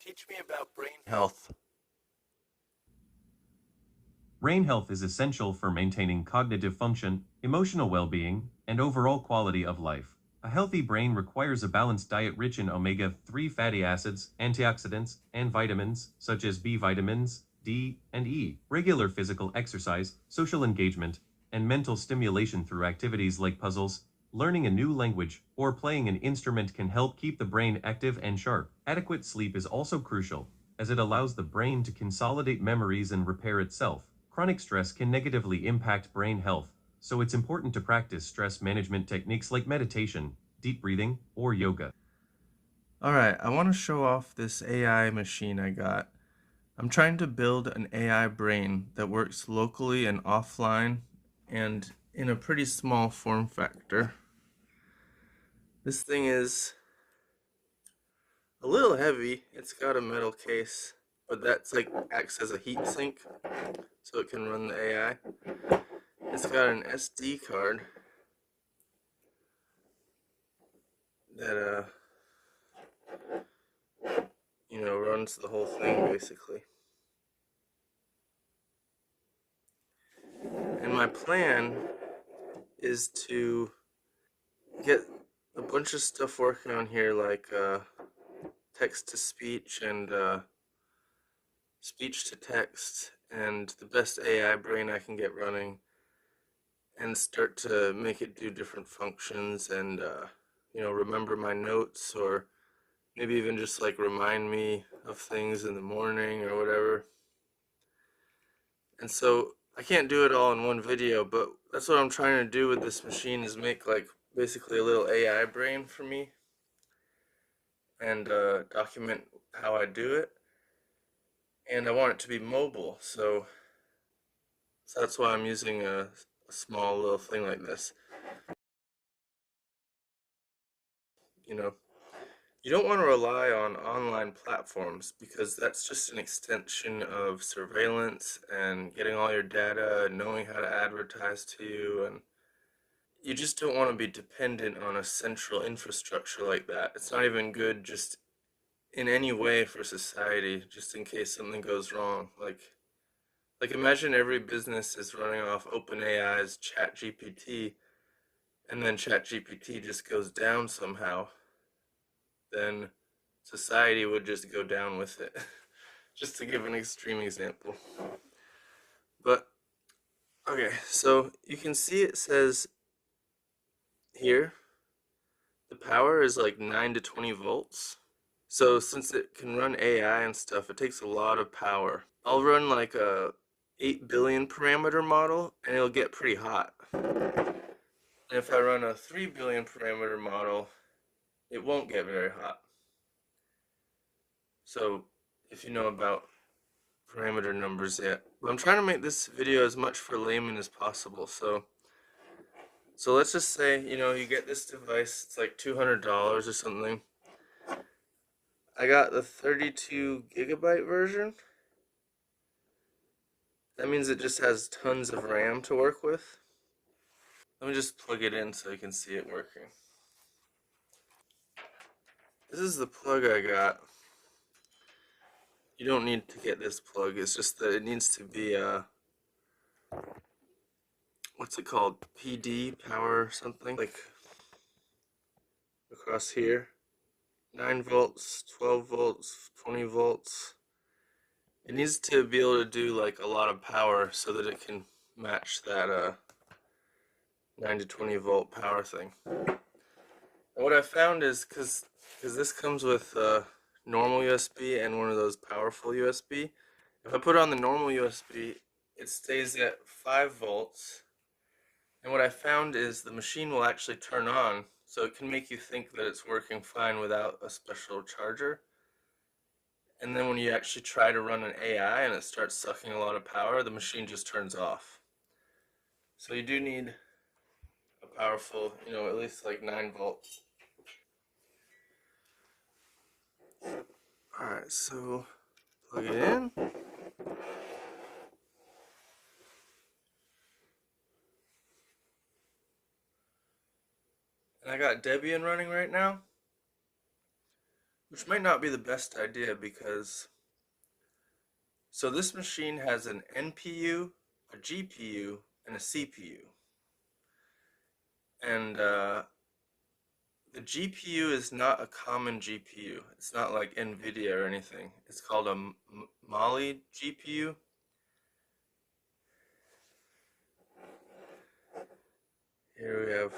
Teach me about brain health. Brain health is essential for maintaining cognitive function, emotional well-being, and overall quality of life. A healthy brain requires a balanced diet rich in omega-3 fatty acids, antioxidants, and vitamins, such as B vitamins, D, and E. Regular physical exercise, social engagement, and mental stimulation through activities like puzzles, learning a new language, or playing an instrument can help keep the brain active and sharp. Adequate sleep is also crucial, as it allows the brain to consolidate memories and repair itself. Chronic stress can negatively impact brain health, so it's important to practice stress management techniques like meditation, deep breathing, or yoga. Alright, I want to show off this AI machine I got. I'm trying to build an AI brain that works locally and offline and in a pretty small form factor. This thing is a little heavy. It's got a metal case, but that's like acts as a heat sink so it can run the AI. It's got an SD card that runs the whole thing basically. And my plan is to get a bunch of stuff working on here like text to speech and speech to text and the best AI brain I can get running and start to make it do different functions and remember my notes or maybe even just like remind me of things in the morning or whatever. And so I can't do it all in one video, but that's what I'm trying to do with this machine is make like basically a little AI brain for me and document how I do it. And I want it to be mobile, so that's why I'm using a small little thing like this. You know, you don't want to rely on online platforms because that's just an extension of surveillance and getting all your data and knowing how to advertise to you, and you just don't want to be dependent on a central infrastructure like that. It's not even good just in any way for society, just in case something goes wrong. Like imagine every business is running off OpenAI's ChatGPT, and then ChatGPT just goes down somehow. Then society would just go down with it. Just to give an extreme example. But okay, so you can see it says here the power is like 9 to 20 volts. So since it can run AI and stuff, it takes a lot of power. I'll run like a 8 billion parameter model and it'll get pretty hot. And if I run a 3 billion parameter model, it won't get very hot. So if you know about parameter numbers yet. But I'm trying to make this video as much for layman as possible. So let's just say, you get this device, it's like $200 or something. I got the 32 gigabyte version. That means it just has tons of RAM to work with. Let me just plug it in so you can see it working. This is the plug I got. You don't need to get this plug, it's just that it needs to be what's it called? PD power something like across here. 9 volts, 12 volts, 20 volts. It needs to be able to do like a lot of power so that it can match that 9 to 20 volt power thing. And what I found is because this comes with normal USB and one of those powerful USB. If I put it on the normal USB, it stays at 5 volts. And what I found is the machine will actually turn on, so it can make you think that it's working fine without a special charger. And then when you actually try to run an AI and it starts sucking a lot of power, the machine just turns off. So you do need a powerful, at least like 9 volts. Alright, so plug it in. And I got Debian running right now. which might not be the best idea because so this machine has an NPU, a GPU, and a CPU. And the GPU is not a common GPU. It's not like NVIDIA or anything. It's called a Mali GPU. Here we have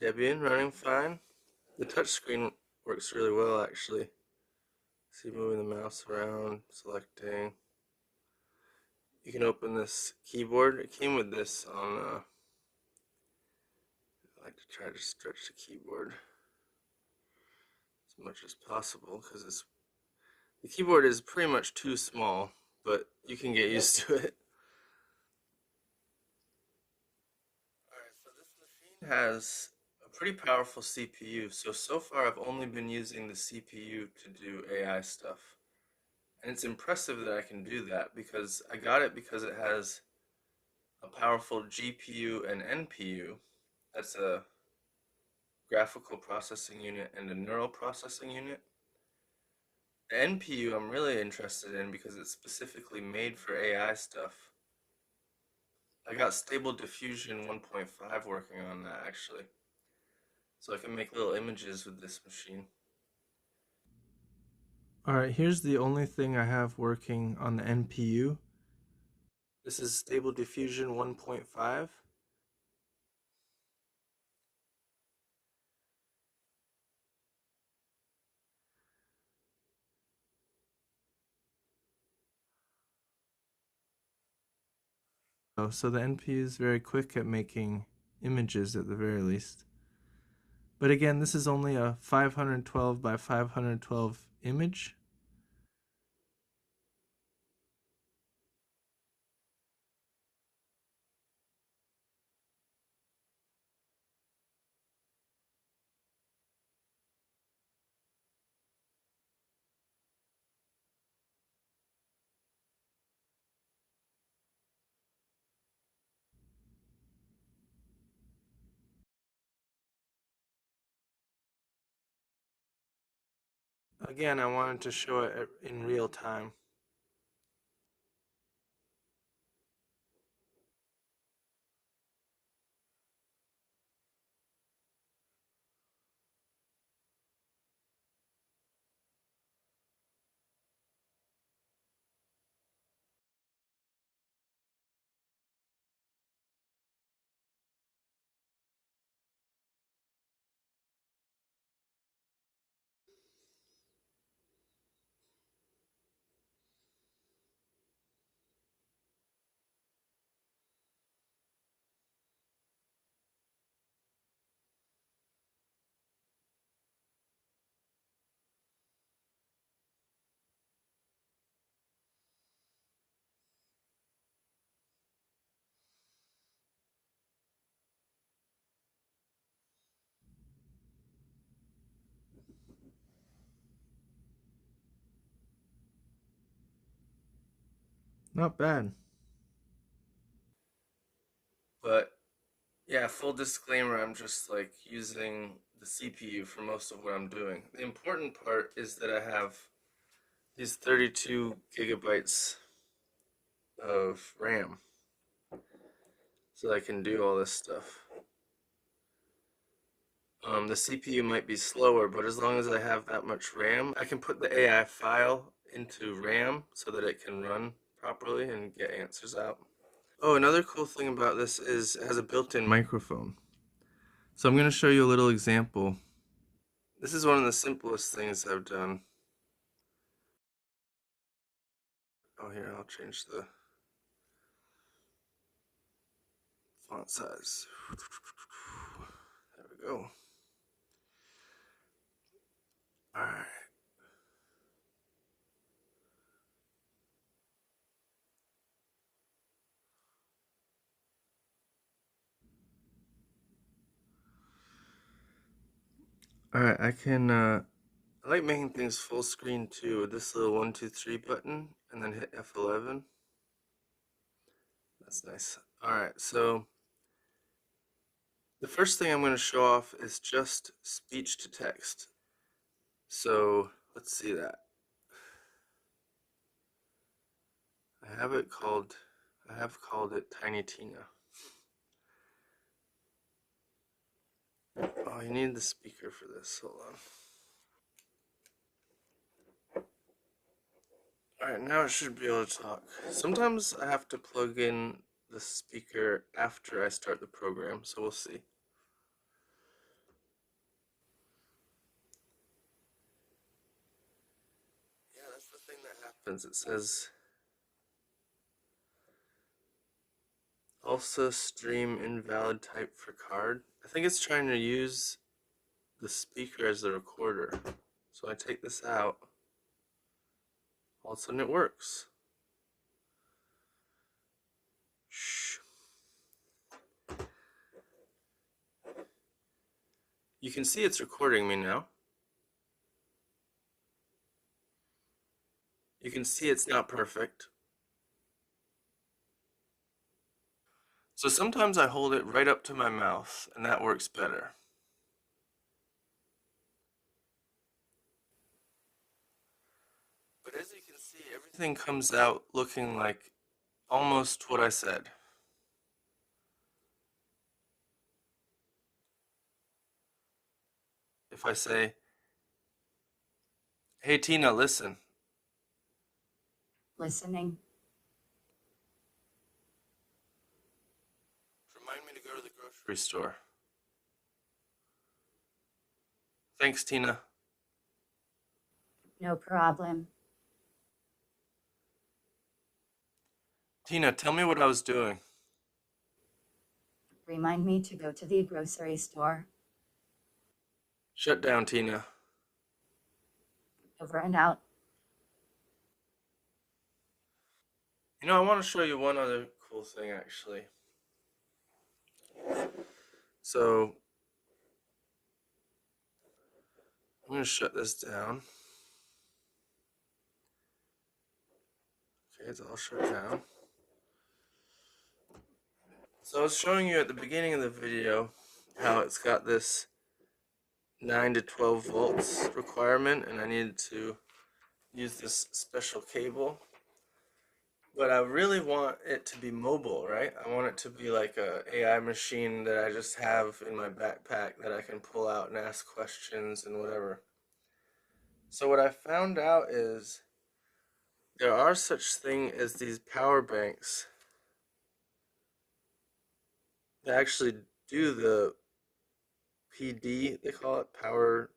Debian running fine. The touchscreen works really well actually. See, moving the mouse around, selecting. You can open this keyboard. It came with this on, I like to try to stretch the keyboard as much as possible because the keyboard is pretty much too small, but you can get used to it. Alright, so this machine has a pretty powerful CPU. So far I've only been using the CPU to do AI stuff. And it's impressive that I can do that because I got it because it has a powerful GPU and NPU. That's a graphical processing unit and a neural processing unit. The NPU I'm really interested in because it's specifically made for AI stuff. I got Stable Diffusion 1.5 working on that actually. So I can make little images with this machine. Alright, here's the only thing I have working on the NPU. This is Stable Diffusion 1.5. Oh, so the NPU is very quick at making images at the very least. But again, this is only a 512 by 512 image. Again, I wanted to show it in real time. Not bad. But yeah, full disclaimer, I'm just like using the CPU for most of what I'm doing. The important part is that I have these 32 gigabytes of RAM so I can do all this stuff. The CPU might be slower, but as long as I have that much RAM, I can put the AI file into RAM so that it can run properly and get answers out. Oh, another cool thing about this is it has a built-in microphone. So I'm going to show you a little example. This is one of the simplest things I've done. Oh, here, I'll change the font size. There we go. All right. All right, I like making things full screen too with this little 1, 2, 3 button and then hit F11. That's nice. All right, so the first thing I'm going to show off is just speech to text. So let's see that. I have called it Tiny Tina. Oh, you need the speaker for this. Hold on. Alright, now it should be able to talk. Sometimes I have to plug in the speaker after I start the program, so we'll see. Yeah, that's the thing that happens. It says also stream invalid type for card. I think it's trying to use the speaker as the recorder. So I take this out. All of a sudden it works. Shh. You can see it's recording me now. You can see it's not perfect. So sometimes I hold it right up to my mouth, and that works better. But as you can see, everything comes out looking like almost what I said. If I say, hey Tina, listen. Listening. Remind me to go to the grocery store. Thanks, Tina. No problem. Tina, tell me what I was doing. Remind me to go to the grocery store. Shut down, Tina. Over and out. You know, I want to show you one other cool thing, actually. So, I'm going to shut this down. Okay, it's all shut down. So I was showing you at the beginning of the video how it's got this 9 to 12 volts requirement, and I needed to use this special cable. But I really want it to be mobile, right? I want it to be like a AI machine that I just have in my backpack that I can pull out and ask questions and whatever. So what I found out is there are such thing as these power banks that actually do the PD, they call it power,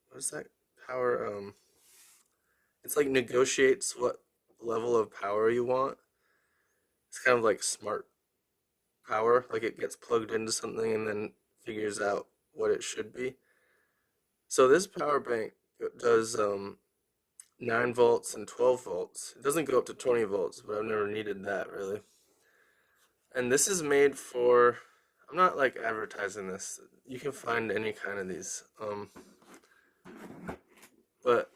what is that? Power, it's like negotiates what level of power you want. It's kind of like smart power, like it gets plugged into something and then figures out what it should be. So this power bank does 9 volts and 12 volts. It doesn't go up to 20 volts, but I've never needed that really. And this is made for, I'm not like advertising this. You can find any kind of these. But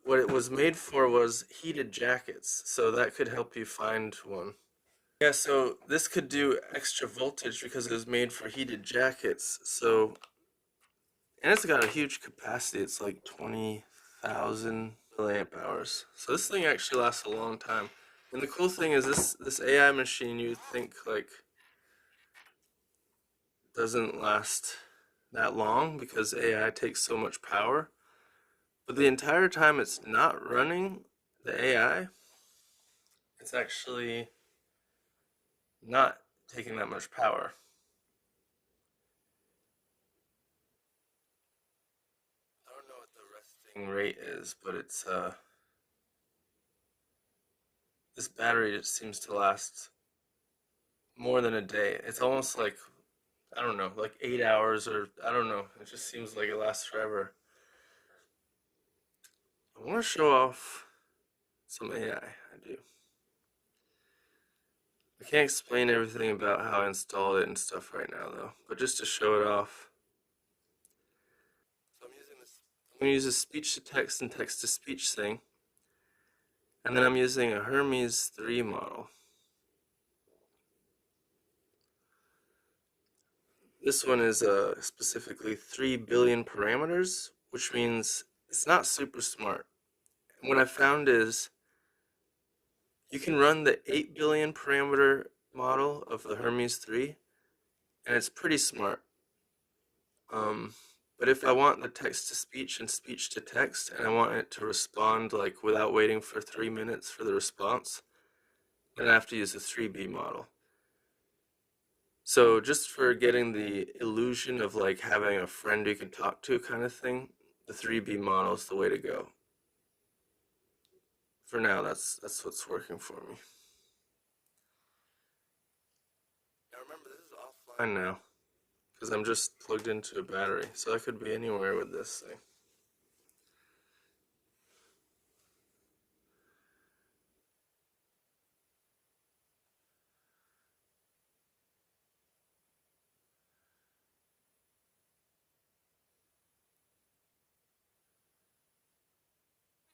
what it was made for was heated jackets, so that could help you find one. Yeah, so this could do extra voltage because it was made for heated jackets. So, and it's got a huge capacity. It's like 20,000 milliamp hours. So this thing actually lasts a long time. And the cool thing is this AI machine, you would think like doesn't last that long because AI takes so much power. But the entire time it's not running the AI, it's actually not taking that much power. I don't know what the resting rate is, but it's this battery just seems to last more than a day. It's almost like, I don't know, like 8 hours, or I don't know. It just seems like it lasts forever. I want to show off some AI. I do. I can't explain everything about how I installed it and stuff right now though, but just to show it off. So I'm going to use a speech to text and text to speech thing. And then I'm using a Hermes 3 model. This one is specifically 3 billion parameters, which means it's not super smart. And what I found is you can run the 8 billion parameter model of the Hermes 3, and it's pretty smart. Um, but if I want the text to speech and speech to text, and I want it to respond like without waiting for 3 minutes for the response, then I have to use the 3B model. So just for getting the illusion of like having a friend you can talk to kind of thing, the 3B model is the way to go. For now, that's what's working for me. Now remember, this is offline now because I'm just plugged into a battery, so I could be anywhere with this thing.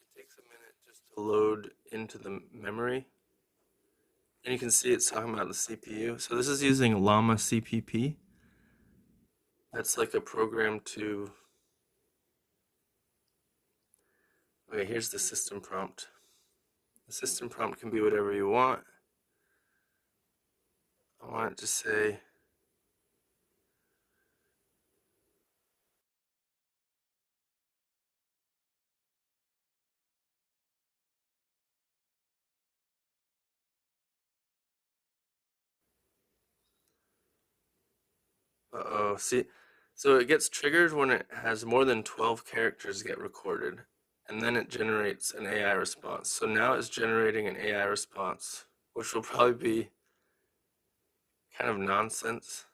It takes a minute just to load into the memory. And you can see it's talking about the CPU. So this is using Llama CPP. That's like a program to... Okay, here's the system prompt. The system prompt can be whatever you want. I want it to say... Uh-oh, see? So it gets triggered when it has more than 12 characters get recorded, and then it generates an AI response. So now it's generating an AI response, which will probably be kind of nonsense.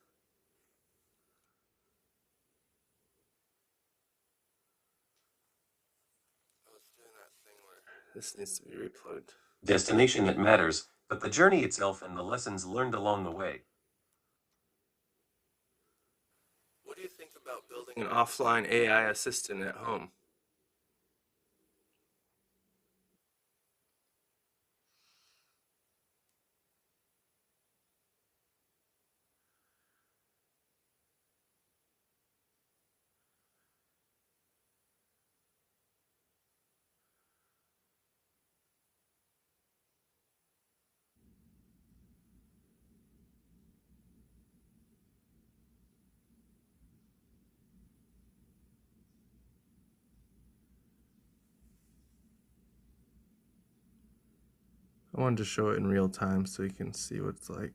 Oh, it's doing that thing where this needs to be replugged. Destination that matters, but the journey itself and the lessons learned along the way. What do you think about building an offline AI assistant at home? I wanted to show it in real time so you can see what it's like.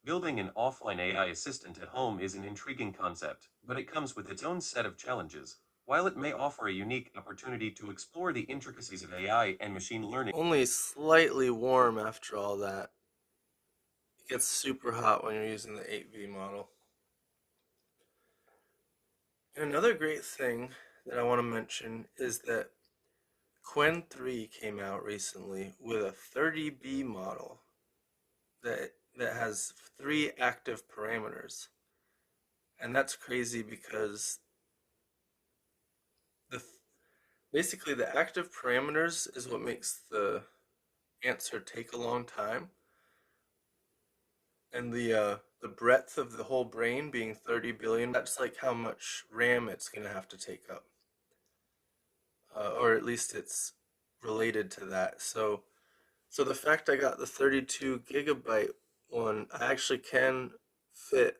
Building an offline AI assistant at home is an intriguing concept, but it comes with its own set of challenges. While it may offer a unique opportunity to explore the intricacies of AI and machine learning, Only slightly warm after all that. It gets super hot when you're using the 8V model. And another great thing that I want to mention is that Qwen 3 came out recently with a 30B model that has 3 active parameters. And that's crazy because the basically the active parameters is what makes the answer take a long time. And the breadth of the whole brain being 30 billion, that's like how much RAM it's going to have to take up. Or at least it's related to that. So the fact I got the 32 gigabyte one, I actually can fit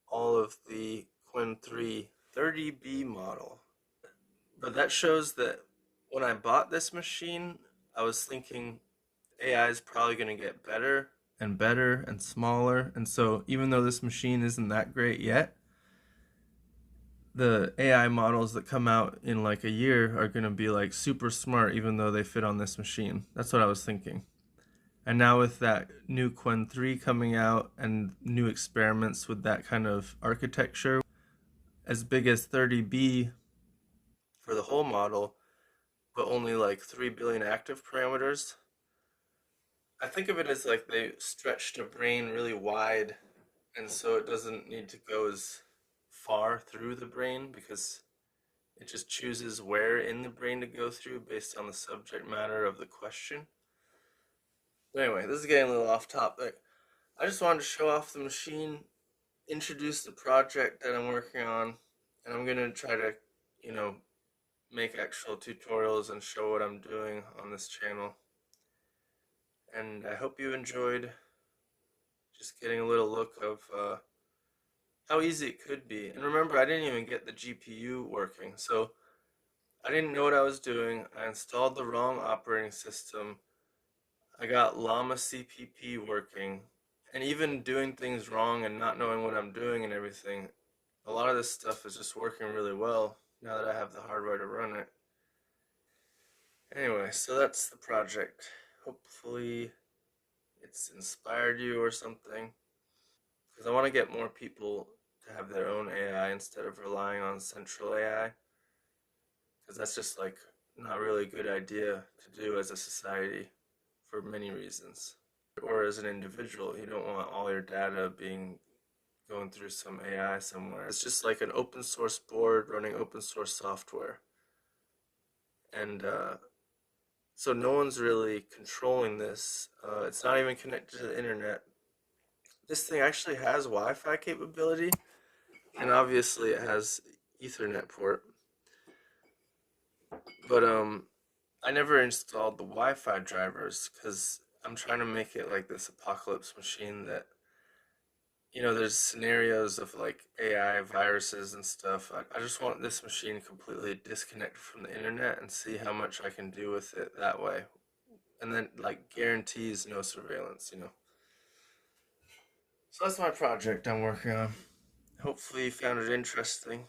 all of the Qwen 3 30B model. But that shows that when I bought this machine, I was thinking AI is probably going to get better and smaller. And so even though this machine isn't that great yet, the AI models that come out in like a year are going to be like super smart even though they fit on this machine. That's what I was thinking. And now with that new Qwen 3 coming out and new experiments with that kind of architecture, as big as 30B for the whole model, but only like 3 billion active parameters. I think of it as like they stretched a brain really wide, and so it doesn't need to go as far through the brain because it just chooses where in the brain to go through based on the subject matter of the question. But anyway, this is getting a little off topic. I just wanted to show off the machine, introduce the project that I'm working on, and I'm gonna try to, you know, make actual tutorials and show what I'm doing on this channel. And I hope you enjoyed just getting a little look of how easy it could be. And remember, I didn't even get the GPU working, so I didn't know what I was doing. I installed the wrong operating system. I got Llama CPP working, and even doing things wrong and not knowing what I'm doing and everything, a lot of this stuff is just working really well now that I have the hardware to run it. Anyway, so that's the project. Hopefully it's inspired you or something, because I want to get more people to have their own AI instead of relying on central AI, because that's just like not really a good idea to do as a society for many reasons. Or as an individual, you don't want all your data being going through some AI somewhere. It's just like an open source board running open source software. And so no one's really controlling this. It's not even connected to the internet. This thing actually has Wi-Fi capability, and obviously it has Ethernet port. But I never installed the Wi-Fi drivers because I'm trying to make it like this apocalypse machine that, there's scenarios of like AI viruses and stuff. I just want this machine completely disconnected from the internet and see how much I can do with it that way. And then like guarantees no surveillance. So that's my project I'm working on. Hopefully you found it interesting.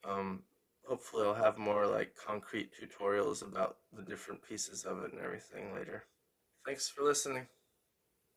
Um, Hopefully I'll have more like concrete tutorials about the different pieces of it and everything later. Thanks for listening.